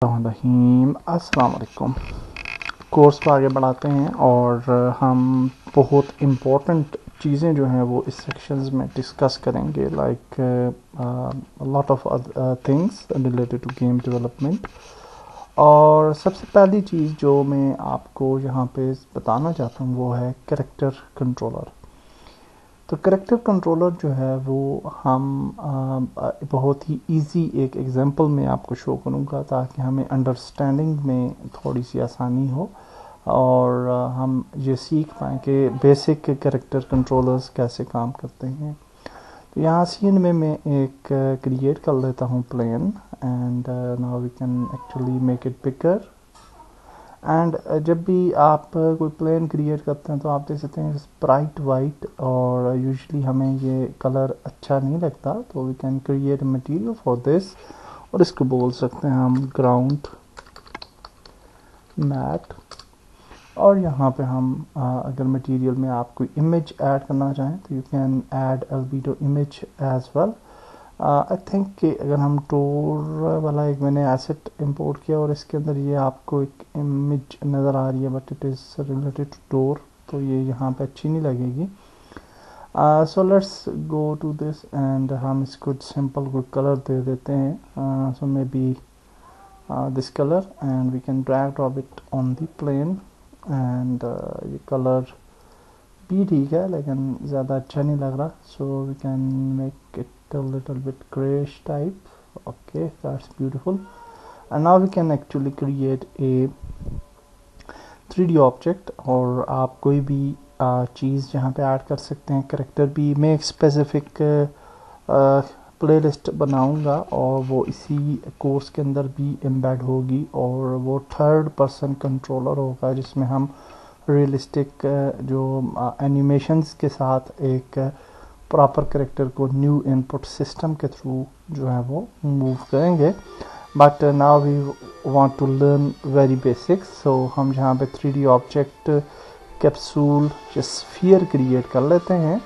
रहीम अस्सलाम वालेकुम। कोर्स को आगे बढ़ाते हैं और हम बहुत इम्पोर्टेंट चीज़ें जो हैं वो इस सेक्शंस में डिस्कस करेंगे, like lot of things related to game development. और सबसे पहली चीज़ जो मैं आपको यहाँ पे बताना चाहता हूँ वो है कैरेक्टर कंट्रोलर। तो कैरेक्टर कंट्रोलर जो है वो हम बहुत ही इजी एक एग्जांपल में आपको शो करूँगा ताकि हमें अंडरस्टैंडिंग में थोड़ी सी आसानी हो और हम ये सीख पाएँ कि बेसिक कैरेक्टर कंट्रोलर्स कैसे काम करते हैं। तो यहाँ सीन में मैं एक क्रिएट कर लेता हूँ plane, and now we can actually make it bigger. And जब भी आप कोई प्लेन क्रिएट करते हैं तो आप देख सकते हैं ब्राइट वाइट, और यूजुअली हमें ये कलर अच्छा नहीं लगता, तो we can create material for this और इसको बोल सकते हैं हम ग्राउंड मैट। और यहाँ पे हम अगर मटेरियल में आप कोई इमेज ऐड करना चाहें तो you can add albedo image as well. I think कि अगर हम टूर वाला एक मैंने एसेट इंपोर्ट किया और इसके अंदर ये आपको एक इमेज नज़र आ रही है, but it is related to tour, तो ये यहाँ पे अच्छी नहीं लगेगी। So let's go to this end हम इसको सिंपल कोई कलर दे देते हैं। So maybe this colour, and we can drag drop it on the plane. And ये कलर भी ठीक है लेकिन ज़्यादा अच्छा नहीं लग रहा, so we can make it a little bit grayish type. Okay, that's beautiful. And now we can actually create a 3D object, और आप कोई भी चीज़ जहाँ पे ऐड कर सकते हैं। करेक्टर भी मैं एक स्पेसिफिक प्लेलिस्ट बनाऊंगा और वो इसी कोर्स के अंदर भी एम्बेड होगी, और वो थर्ड पर्सन कंट्रोलर होगा जिसमें हम रियलिस्टिक जो एनिमेशंस के साथ एक प्रॉपर करेक्टर को न्यू इनपुट सिस्टम के थ्रू जो है वो मूव करेंगे। But now we want to learn very basics, so हम जहाँ पे 3D object capsule sphere create कर लेते हैं।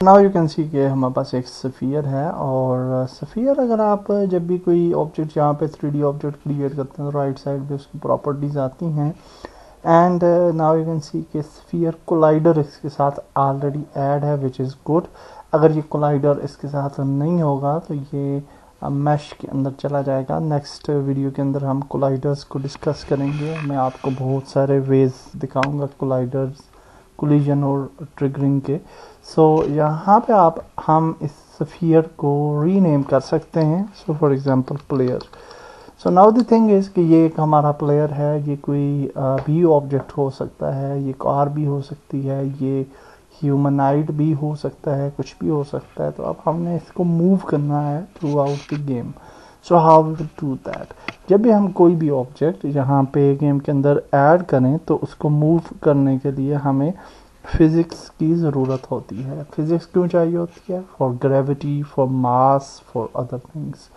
नाउ यू कैन सी कि हमारे पास एक स्फीयर है, और स्फीयर अगर आप जब भी कोई ऑब्जेक्ट यहाँ पे 3D ऑब्जेक्ट क्रिएट करते हैं तो राइट साइड पे उसकी प्रॉपर्टीज आती हैं। एंड नाउ यू कैन सी कि स्फीयर कोलाइडर इसके साथ ऑलरेडी ऐड है, विच इज़ गुड। अगर ये कोलाइडर इसके साथ नहीं होगा तो ये मैश के अंदर चला जाएगा। नेक्स्ट वीडियो के अंदर हम कोलाइडर्स को डिस्कस करेंगे, मैं आपको बहुत सारे वेज दिखाऊंगा कोलाइडर्स, कोलिजन और ट्रिगरिंग के। सो यहाँ पे हम इस स्फीयर को रीनेम कर सकते हैं। So for example player. So now the thing is कि ये एक हमारा प्लेयर है, ये कोई भी ऑब्जेक्ट हो सकता है, ये कार भी हो सकती है, ये ह्यूमनाइड भी हो सकता है, कुछ भी हो सकता है। तो अब हमने इसको मूव करना है throughout the game. So how we will do that? जब भी हम कोई भी ऑब्जेक्ट यहाँ पे गेम के अंदर ऐड करें तो उसको मूव करने के लिए हमें फिज़िक्स की ज़रूरत होती है। फिज़िक्स क्यों चाहिए होती है? For gravity, for mass, for other things.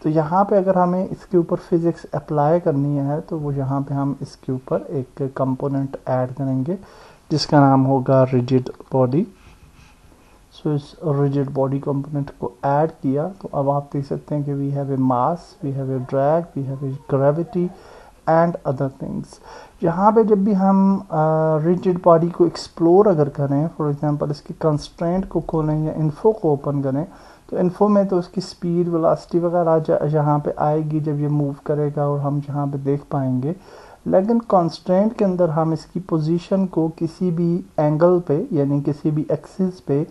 तो यहाँ पे अगर हमें इसके ऊपर फिज़िक्स अप्लाई करनी है तो वो यहाँ पे हम इसके ऊपर एक कंपोनेंट ऐड करेंगे जिसका नाम होगा रिजिड बॉडी। सो इस रिजिड बॉडी कंपोनेंट को ऐड किया तो अब आप देख सकते हैं कि we have a mass, we have a drag, we have a gravity and other things. यहाँ पे जब भी हम रिजिड बॉडी को एक्सप्लोर अगर करें, फॉर एग्जांपल इसके कंस्ट्रेंट को खोलें या इन्फो को ओपन करें, तो इन्फो में तो उसकी स्पीड, वेलोसिटी वगैरह यहाँ पे आएगी जब ये मूव करेगा और हम जहाँ पे देख पाएंगे। लेकिन कंस्ट्रेंट के अंदर हम इसकी पोजीशन को किसी भी एंगल पे यानी किसी भी एक्सिस पे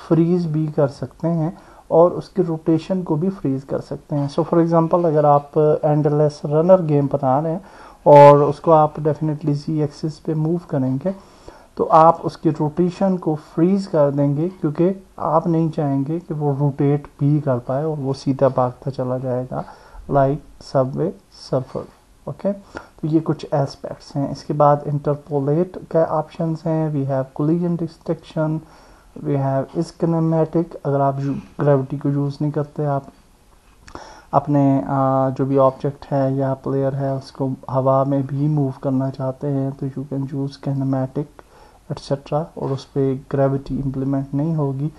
फ्रीज भी कर सकते हैं और उसकी रोटेशन को भी फ्रीज कर सकते हैं। सो फॉर एग्जांपल अगर आप एंडलेस रनर गेम बना रहे हैं और उसको आप डेफिनेटली जी एक्सिस पे मूव करेंगे तो आप उसकी रोटेशन को फ्रीज कर देंगे, क्योंकि आप नहीं चाहेंगे कि वो रोटेट भी कर पाए और वो सीधा भागता चला जाएगा लाइक सबवे सर्फर। ओके, तो ये कुछ एस्पेक्ट्स हैं। इसके बाद इंटरपोलेट का ऑप्शंस हैं, we have collision detection, we have kinematic. अगर आप ग्रेविटी को यूज़ नहीं करते, आप अपने जो भी ऑब्जेक्ट है या प्लेयर है उसको हवा में भी मूव करना चाहते हैं तो you can use kinematic etcetera, और उस पर ग्रेविटी इम्प्लीमेंट नहीं होगी।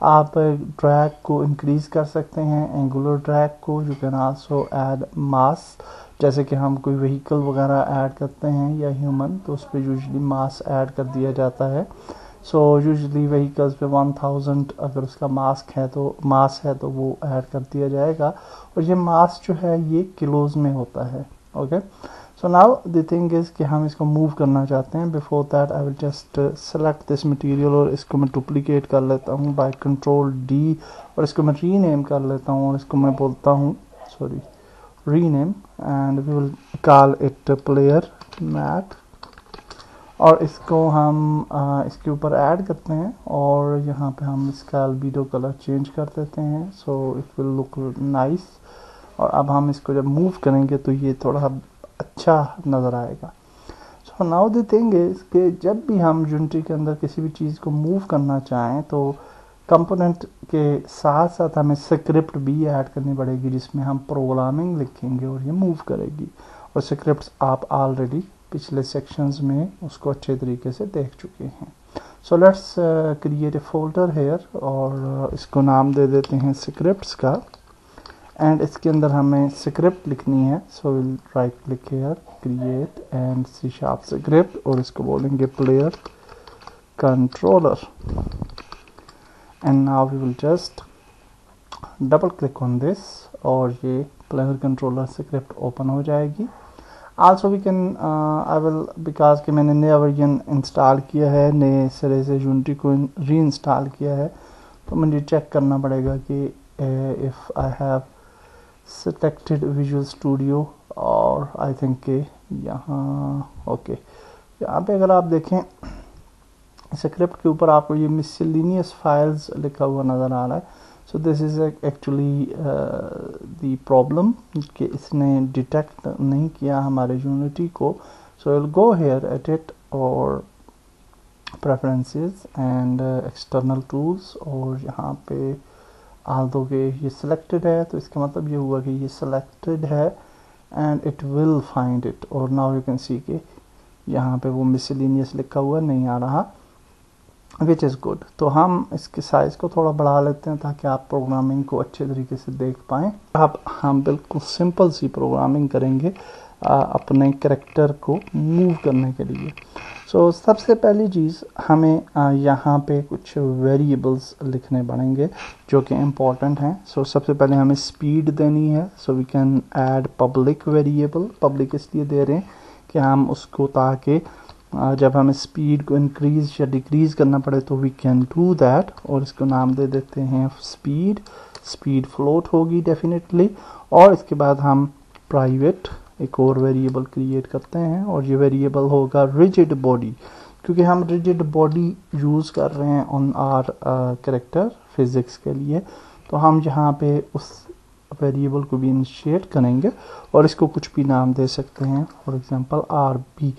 आप ड्रैग को इंक्रीज कर सकते हैं, एंगुलर ड्रैग को। यू कैन आल्सो ऐड मास, जैसे कि हम कोई व्हीकल वगैरह ऐड करते हैं या ह्यूमन, तो उस पर यूजुअली मास ऐड कर दिया जाता है। सो यूजुअली व्हीकल्स पे 1000 अगर उसका मास है तो वो ऐड कर दिया जाएगा। और ये मास जो है ये किलोज में होता है। Okay, so now the thing is कि हम इसको मूव करना चाहते हैं। Before that I will just select this material और इसको मैं डुप्लीकेट कर लेता हूँ बाय कंट्रोल डी, और इसको मैं रीनेम कर लेता हूँ और इसको मैं बोलता हूँ rename, and we will call it player mat। और इसको हम इसके ऊपर ऐड करते हैं और यहाँ पे हम इसका albedo कलर चेंज कर देते हैं, so it will look nice. और अब हम इसको जब मूव करेंगे तो ये थोड़ा अच्छा नज़र आएगा। So now the thing is कि जब भी हम यूनिटी के अंदर किसी भी चीज़ को मूव करना चाहें तो कंपोनेंट के साथ साथ हमें स्क्रिप्ट भी ऐड करनी पड़ेगी, जिसमें हम प्रोग्रामिंग लिखेंगे और ये मूव करेगी। और स्क्रिप्ट्स आप ऑलरेडी पिछले सेक्शंस में उसको अच्छे तरीके से देख चुके हैं। So let's create a folder here और इसको नाम दे देते हैं स्क्रिप्ट्स का, एंड इसके अंदर हमें स्क्रिप्ट लिखनी है। So will write click here, create and C# script, और इसको बोलेंगे player controller. And now we will just double click on this और ये player controller script open हो जाएगी। Also we can I will, because कि मैंने नया वर्जन इंस्टॉल किया है, नए सिरे से यूनिटी को री इंस्टॉल किया है, तो मुझे चेक करना पड़ेगा कि if I have selected Visual Studio, और I think कि यहाँ ओके, यहाँ पे अगर आप देखें स्क्रिप्ट के ऊपर आपको ये मिसलिनियस फाइल्स लिखा हुआ नज़र आ रहा है। सो this is actually the problem कि इसने डिटेक्ट नहीं किया हमारे यूनिटी को। So will go here edit और प्रेफरेंसेस एंड एक्सटर्नल टूल्स, और यहाँ पे आल्दो के ये सिलेक्टेड है, तो इसका मतलब ये हुआ कि ये सिलेक्टेड है and it will find it. और नाउ यू कैन सी कि यहाँ पे वो मिसलिनियस लिखा हुआ नहीं आ रहा, विच इज़ गुड। तो हम इसके साइज़ को थोड़ा बढ़ा लेते हैं ताकि आप प्रोग्रामिंग को अच्छे तरीके से देख पाएँ। अब हम बिल्कुल सिंपल सी प्रोग्रामिंग करेंगे अपने कैरेक्टर को मूव करने के लिए। सो सबसे पहली चीज़ हमें यहाँ पे कुछ वेरिएबल्स लिखने पड़ेंगे जो कि इम्पॉर्टेंट हैं। सो सबसे पहले हमें स्पीड देनी है। So we can add public variable. Public इसलिए दे रहे हैं कि हम उसको ताकि जब हमें स्पीड को इंक्रीज या डिक्रीज करना पड़े तो वी कैन डू दैट। और इसको नाम दे देते हैं स्पीड। स्पीड फ्लोट होगी डेफिनेटली। और इसके बाद हम प्राइवेट एक और वेरिएबल क्रिएट करते हैं और ये वेरिएबल होगा रिजिड बॉडी, क्योंकि हम रिजिड बॉडी यूज़ कर रहे हैं ऑन आर कैरेक्टर फिजिक्स के लिए। तो हम यहाँ पे उस वेरिएबल को भी इनिशिएट करेंगे और इसको कुछ भी नाम दे सकते हैं, फॉर एग्जांपल RB।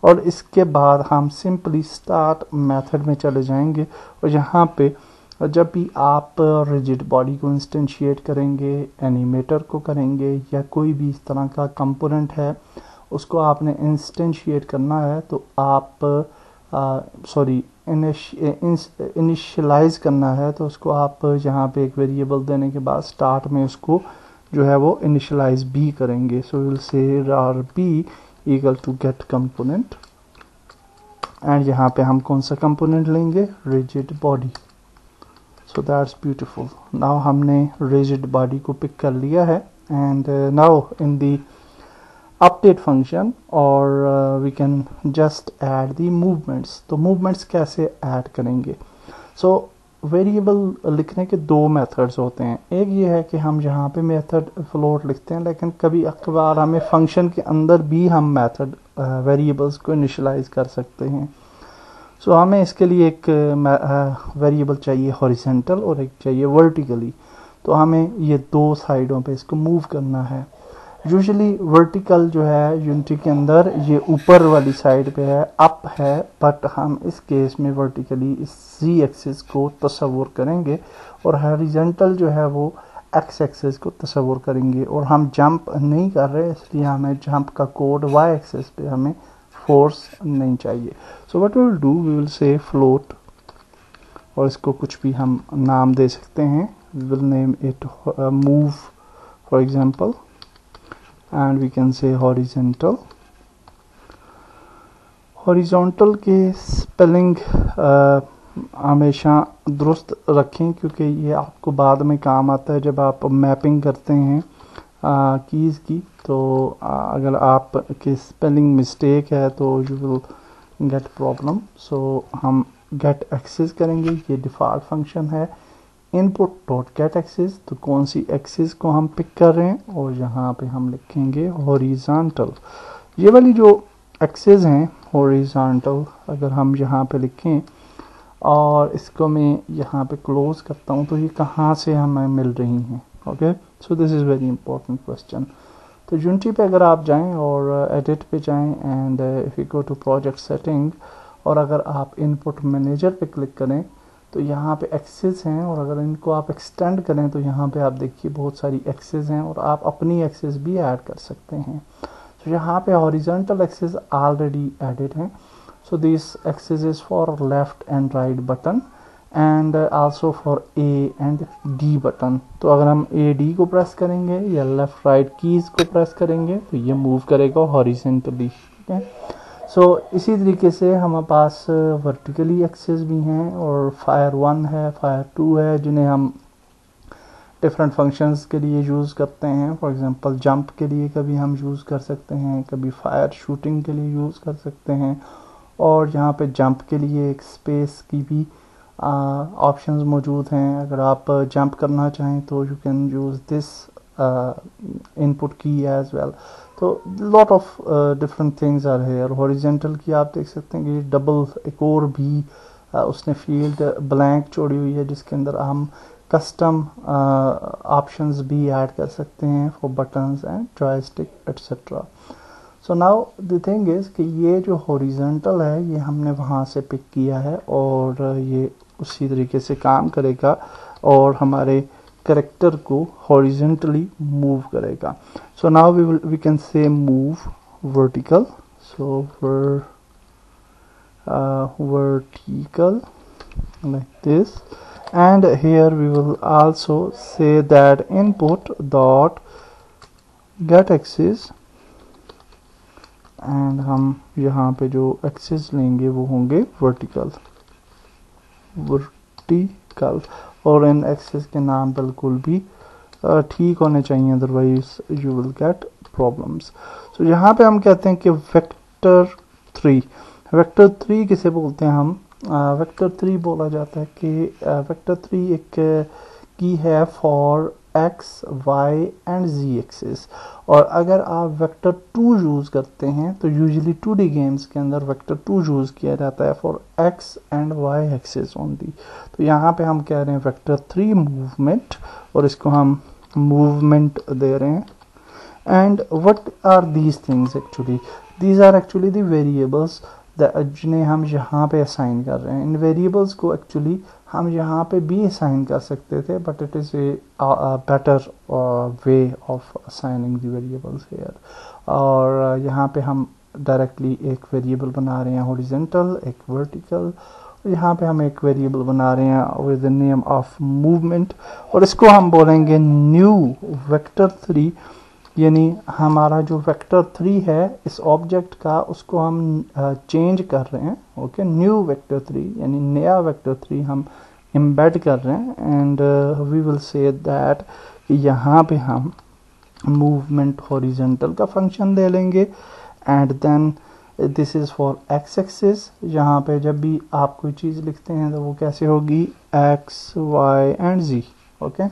और इसके बाद हम सिंपली स्टार्ट मेथड में चले जाएंगे और यहाँ पे जब भी आप रिजिड बॉडी को इंस्टेंशिएट करेंगे, एनिमेटर को करेंगे या कोई भी इस तरह का कंपोनेंट है उसको आपने इंस्टेंशिएट करना है, तो आप इनिशियलाइज करना है, तो उसको आप यहाँ पे एक वेरिएबल देने के बाद स्टार्ट में उसको जो है वो इनिशियलाइज भी करेंगे। So will say RB equal to get component, and यहाँ पे हम कौन सा कंपोनेंट लेंगे, rigid body. So that's beautiful. Now हमने रिजिड बॉडी को पिक कर लिया है, and now in the update function और we can just add the movements. तो मूवमेंट्स कैसे ऐड करेंगे? सो वेरिएबल लिखने के दो मेथड्स होते हैं। एक ये है कि हम यहाँ पे मेथड फ्लोट लिखते हैं, लेकिन कभी अखबार हमें फंक्शन के अंदर भी हम मेथड वेरिएबल्स को इनिशियलाइज कर सकते हैं। सो हमें इसके लिए एक वेरिएबल चाहिए हॉरिजेंटल और एक चाहिए वर्टिकली। तो हमें ये दो साइडों पे इसको मूव करना है। यूजुअली वर्टिकल जो है यूनिटी के अंदर ये ऊपर वाली साइड पे है, अप है, बट हम इस केस में वर्टिकली इस Z एक्सिस को तस्वुर करेंगे और हॉरिजॉन्टल जो है वो X एक्सिस को तस्वुर करेंगे। और हम जंप नहीं कर रहे, इसलिए हमें जंप का कोड Y एक्सिस पे हमें फोर्स नहीं चाहिए। So what we will do, we will say float और इसको कुछ भी हम नाम दे सकते हैं. We will name it move for example, and we can say horizontal. Horizontal के स्पेलिंग हमेशा दुरुस्त रखें, क्योंकि ये आपको बाद में काम आता है जब आप मैपिंग करते हैं कीज़ की. तो अगर आप के स्पेलिंग मिस्टेक है तो यू विल गेट प्रॉब्लम. सो हम गेट एक्सेस करेंगे. ये डिफ़ॉल्ट फंक्शन है इनपुट डॉट गेट एक्सेस. तो कौन सी एक्सेस को हम पिक कर रहे हैं, और यहाँ पे हम लिखेंगे हॉरिजॉन्टल. ये वाली जो एक्सेस हैं हॉरिजॉन्टल, अगर हम यहाँ पे लिखें और इसको मैं यहाँ पे क्लोज करता हूँ, तो ये कहाँ से हमें मिल रही हैं. Okay, so this is very important question. तो यूनिटी पे अगर आप जाएं और एडिट पे जाएं and if you go to project setting, और अगर आप इनपुट मैनेजर पे क्लिक करें तो यहाँ पे एक्सेस हैं, और अगर इनको आप एक्सटेंड करें तो यहाँ पे आप देखिए बहुत सारी एक्सेस हैं, और आप अपनी एक्सेस भी ऐड कर सकते हैं. तो यहाँ पे हॉरिजॉन्टल एक्सेस ऑलरेडी एडेड हैं. So this axes is for left and right button and also for A and D button. तो अगर हम ए डी को प्रेस करेंगे या लेफ्ट राइट कीज को प्रेस करेंगे तो ये मूव करेगा हॉरिजॉन्टली. ठीक है. सो इसी तरीके से हमारे पास वर्टिकली एक्सेस भी हैं, और फायर 1 है, फायर 2 है, जिन्हें हम डिफरेंट फंक्शंस के लिए यूज़ करते हैं. फॉर एग्जांपल जंप के लिए कभी हम यूज़ कर सकते हैं, कभी फायर शूटिंग के लिए यूज़ कर सकते हैं, और यहाँ पे जंप के लिए एक स्पेस की भी ऑप्शंस मौजूद हैं. अगर आप जंप करना चाहें तो you can use this input key as well. तो lot of different things are here. Horizontal key आप देख सकते हैं कि डबल एक और भी उसने फील्ड ब्लैंक छोड़ी हुई है, जिसके अंदर हम कस्टम ऑप्शंस भी ऐड कर सकते हैं for buttons and joystick etcetera. So now the thing is कि ये जो हॉरिजॉन्टल है ये हमने वहाँ से पिक किया है, और ये उसी तरीके से काम करेगा और हमारे कैरेक्टर को हॉरिजॉन्टली मूव करेगा. So now we can say move vertical. So vertical like this, and here we will also say that input dot get axis, and हम यहाँ पे जो एक्सेस लेंगे वो होंगे वर्टिकल. और इन एक्सेस के नाम बिल्कुल भी ठीक होने चाहिए, otherwise you will get problems. So यहाँ पे हम कहते हैं कि वेक्टर 3. वेक्टर 3 किसे बोलते हैं हम? वेक्टर 3 बोला जाता है कि वेक्टर 3 एक की है for X Y and Z axis. और अगर आप वेक्टर 2 यूज़ करते हैं तो यूजुअली 2D गेम्स के अंदर वेक्टर 2 यूज़ किया जाता है for X and Y axis only. तो यहाँ पे हम कह रहे हैं वेक्टर 3 मूवमेंट, और इसको हम मूवमेंट दे रहे हैं. And what are these things actually? These are actually the variables जिन्हें हम यहाँ पे असाइन कर रहे हैं. इन वेरिएबल्स को एक्चुअली हम यहाँ पे भी असाइन कर सकते थे, but it is a better way of assigning the variables here. और यहाँ पे हम डायरेक्टली एक वेरिएबल बना रहे हैं हॉरिजॉन्टल, एक वर्टिकल, और यहाँ पे हम एक वेरिएबल बना रहे हैं with the name of movement, और इसको हम बोलेंगे न्यू वेक्टर 3. यानी हमारा जो वेक्टर 3 है इस ऑब्जेक्ट का, उसको हम चेंज कर रहे हैं. ओके, न्यू वेक्टर 3 यानी नया वेक्टर 3 हम एम्बेड कर रहे हैं. And we will say that यहाँ पे हम मूवमेंट हॉरिजॉन्टल का फंक्शन दे लेंगे. And then this is for X axis. यहाँ पे जब भी आप कोई चीज़ लिखते हैं तो वो कैसे होगी? X Y and Z. Okay,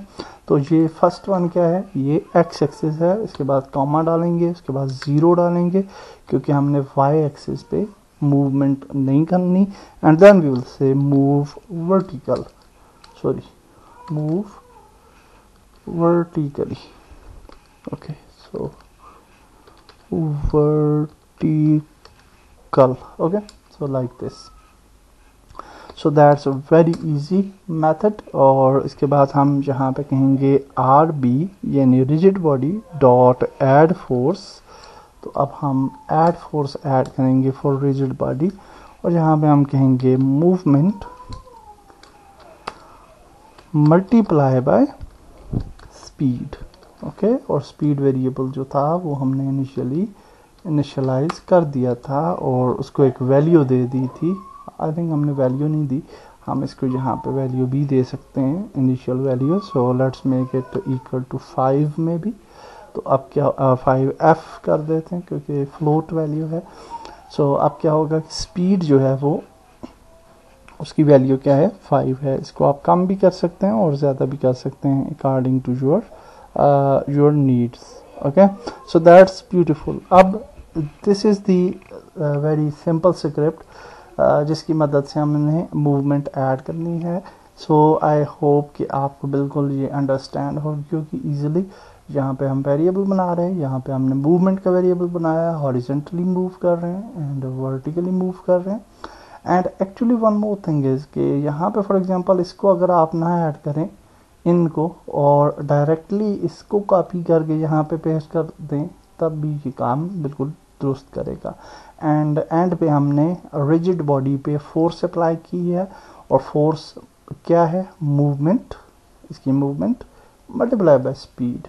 तो ये फर्स्ट वन क्या है? ये एक्स एक्सिस है. इसके बाद कॉमा डालेंगे, उसके बाद 0 डालेंगे, क्योंकि हमने वाई एक्सिस पे मूवमेंट नहीं करनी. And then we will say move vertical, move vertically. Okay, so vertical. Okay, so like this. So that's a very easy method. और इसके बाद हम यहाँ पे कहेंगे RB यानी rigid body dot add force. तो अब हम ऐड फोर्स ऐड करेंगे फॉर रिजिड बॉडी, और यहाँ पे हम कहेंगे movement multiply by speed. Okay, और स्पीड वेरिएबल जो था वो हमने इनिशियलाइज कर दिया था और उसको एक वैल्यू दे दी थी। आई थिंक हमने वैल्यू नहीं दी, हम इसको यहाँ पे वैल्यू भी दे सकते हैं, initial value. So let's make it equal to 5 में भी। तो अब क्या 5f कर देते हैं क्योंकि फ्लोट वैल्यू है। सो अब क्या होगा कि स्पीड जो है वो उसकी वैल्यू क्या है 5 है। इसको आप कम भी कर सकते हैं और ज़्यादा भी कर सकते हैं according to your needs. Okay, so that's beautiful. अब this is the very simple script जिसकी मदद से हमने मूवमेंट ऐड करनी है। सो आई होप कि आपको बिल्कुल ये अंडरस्टैंड हो, क्योंकि ईजिली यहाँ पे हम वेरिएबल बना रहे हैं, यहाँ पे हमने मूवमेंट का वेरिएबल बनाया, हॉरिजेंटली मूव कर रहे हैं एंड वर्टिकली मूव कर रहे हैं। And actually one more thing is कि यहाँ पे फॉर एग्जांपल इसको अगर आप ना ऐड करें इनको और डायरेक्टली इसको कॉपी करके यहाँ पे पेस्ट कर दें, तब भी ये काम बिल्कुल दुरुस्त करेगा। एंड एंड पे हमने रिजिड बॉडी पे फोर्स अप्लाई की है, और फोर्स क्या है, मूवमेंट, इसकी मूवमेंट मल्टीप्लाई बाय स्पीड।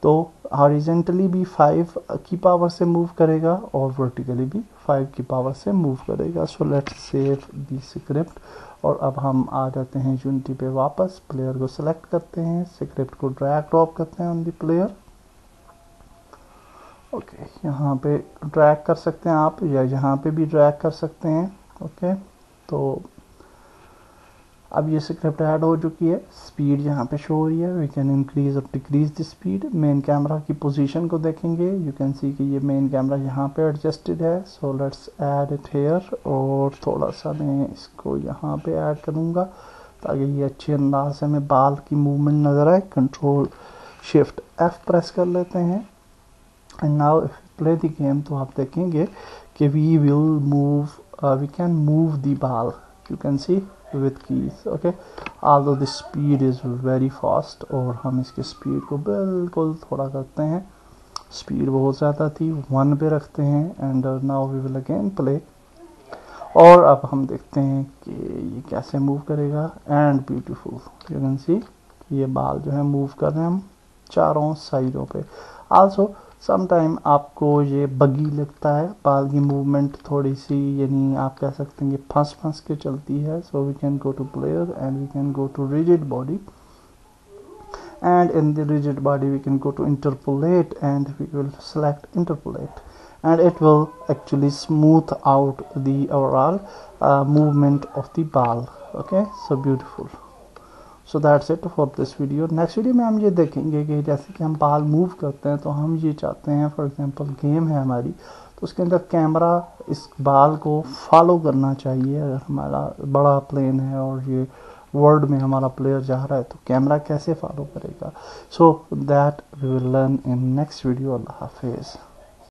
तो हॉरिजेंटली भी 5 की पावर से मूव करेगा और वर्टिकली भी 5 की पावर से मूव करेगा। So let's save the script, और अब हम आ जाते हैं यूनिटी पे वापस, प्लेयर को सिलेक्ट करते हैं, स्क्रिप्ट को ड्रैग ड्रॉप करते हैं ऑन दी प्लेयर। ओके, यहाँ पे ड्रैग कर सकते हैं आप, या यहाँ पे भी ड्रैग कर सकते हैं। ओके, तो अब ये स्क्रिप्ट ऐड हो चुकी है, स्पीड यहाँ पे शो हो रही है। वी कैन इंक्रीज और decrease the speed. Main camera की पोजीशन को देखेंगे, यू कैन सी कि ये मेन कैमरा यहाँ पे एडजस्टेड है। So let's add it here, और थोड़ा सा मैं इसको यहाँ पे ऐड करूँगा ताकि ये अच्छे अंदाज से हमें बाल की मूवमेंट नज़र आए। कंट्रोल शिफ्ट F प्रेस कर लेते हैं, and now if play the game तो आप देखेंगे कि we will move, we can move the ball, you can see with keys। okay, although the speed is very fast, और हम इसके स्पीड को बिल्कुल थोड़ा करते हैं, स्पीड बहुत ज़्यादा थी, 1 पे रखते हैं। And now we will again play, और अब हम देखते हैं कि ये कैसे मूव करेगा। एंड ब्यूटीफुल, यू कैन सी ये बाल जो है मूव कर रहे हैं हम चारों साइडों पे। आल्सो समटाइम आपको ये बगी लगता है, बाल की मूवमेंट थोड़ी सी, यानी आप कह सकते हैं कि फंस के चलती है। So we can go to player and we can go to rigid body, and in the rigid body we can go to interpolate, and we will select interpolate, and it will actually smooth out the overall movement of the ball। okay, so beautiful, so that's it for this video। next video में हम ये देखेंगे कि जैसे कि हम बाल move करते हैं तो हम ये चाहते हैं, फॉर एग्जांपल गेम है हमारी, तो उसके अंदर कैमरा इस बाल को फॉलो करना चाहिए। अगर हमारा बड़ा प्लेन है और ये वर्ल्ड में हमारा प्लेयर जा रहा है तो कैमरा कैसे फॉलो करेगा। So that we will learn in next video. अल्लाह हाफिज़।